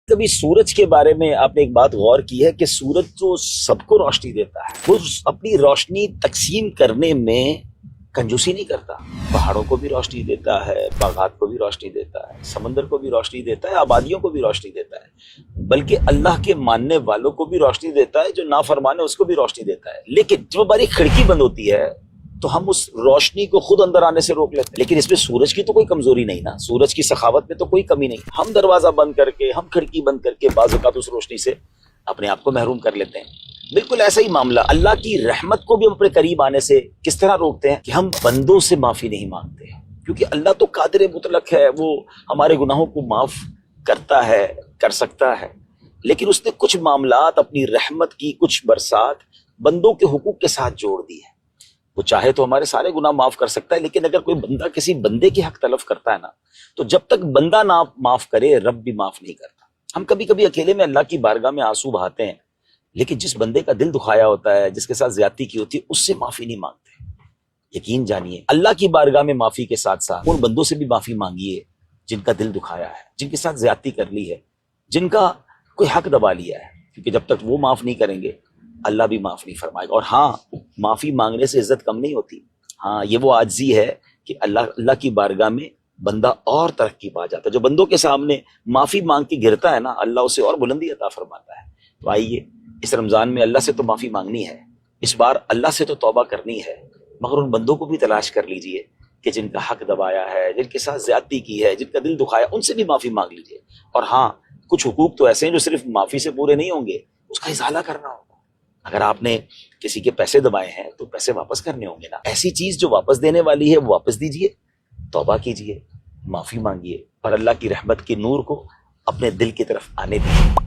کبھی سورج کے بارے میں آپ نے ایک بات غور کی ہے کہ سورج جو سب کو روشنی دیتا ہے وہ اپنی روشنی تقسیم کرنے میں کنجوسی نہیں کرتا. پہاڑوں کو بھی روشنی دیتا ہے، باغات کو بھی روشنی دیتا ہے، سمندر کو بھی روشنی دیتا ہے، آبادیوں کو بھی روشنی دیتا ہے، بلکہ اللہ کے ماننے والوں کو بھی روشنی دیتا ہے، جو نافرمان ہے اس کو بھی روشنی دیتا ہے. لیکن جب ہماری کھڑکی بند ہوتی ہے تو ہم اس روشنی کو خود اندر آنے سے روک لیتے ہیں. لیکن اس میں سورج کی تو کوئی کمزوری نہیں نا، سورج کی سخاوت میں تو کوئی کمی نہیں. ہم دروازہ بند کر کے، ہم کھڑکی بند کر کے بعض اوقات اس روشنی سے اپنے آپ کو محروم کر لیتے ہیں. بالکل ایسا ہی معاملہ اللہ کی رحمت کو بھی اپنے قریب آنے سے کس طرح روکتے ہیں کہ ہم بندوں سے معافی نہیں مانگتے، کیونکہ اللہ تو قادر مطلق ہے، وہ ہمارے گناہوں کو معاف کرتا ہے، کر سکتا ہے. لیکن اس نے کچھ معاملات اپنی رحمت کی کچھ برسات بندوں کے حقوق کے ساتھ جوڑ دی ہے. وہ چاہے تو ہمارے سارے گناہ معاف کر سکتا ہے، لیکن اگر کوئی بندہ کسی بندے کی حق تلف کرتا ہے نا، تو جب تک بندہ نہ معاف کرے رب بھی معاف نہیں کرتا. ہم کبھی کبھی اکیلے میں اللہ کی بارگاہ میں آنسو بہاتے ہیں، لیکن جس بندے کا دل دکھایا ہوتا ہے، جس کے ساتھ زیادتی کی ہوتی ہے، اس سے معافی نہیں مانگتے. یقین جانیے اللہ کی بارگاہ میں معافی کے ساتھ ساتھ ان بندوں سے بھی معافی مانگیے جن کا دل دکھایا ہے، جن کے ساتھ زیادتی کر لی ہے، جن کا کوئی حق دبا لیا ہے، کیونکہ جب تک وہ معاف نہیں کریں گے اللہ بھی معاف نہیں فرمائے گا. اور ہاں، معافی مانگنے سے عزت کم نہیں ہوتی. ہاں، یہ وہ عاجزی ہے کہ اللہ کی بارگاہ میں بندہ اور ترقی پا جاتا ہے. جو بندوں کے سامنے معافی مانگ کے گرتا ہے نا، اللہ اسے اور بلندی عطا فرماتا ہے. تو آئیے اس رمضان میں اللہ سے تو معافی مانگنی ہے، اس بار اللہ سے تو توبہ کرنی ہے، مگر ان بندوں کو بھی تلاش کر لیجئے کہ جن کا حق دبایا ہے، جن کے ساتھ زیادتی کی ہے، جن کا دل دکھایا، ان سے بھی معافی مانگ لیجئے. اور ہاں، کچھ حقوق تو ایسے ہیں جو صرف معافی سے پورے نہیں ہوں گے، اس کا ازالہ کرنا ہوگا. اگر آپ نے کسی کے پیسے دبائے ہیں تو پیسے واپس کرنے ہوں گے نا. ایسی چیز جو واپس دینے والی ہے وہ واپس دیجئے، توبہ کیجئے، معافی مانگیے، اور اللہ کی رحمت کے نور کو اپنے دل کی طرف آنے دیجئے.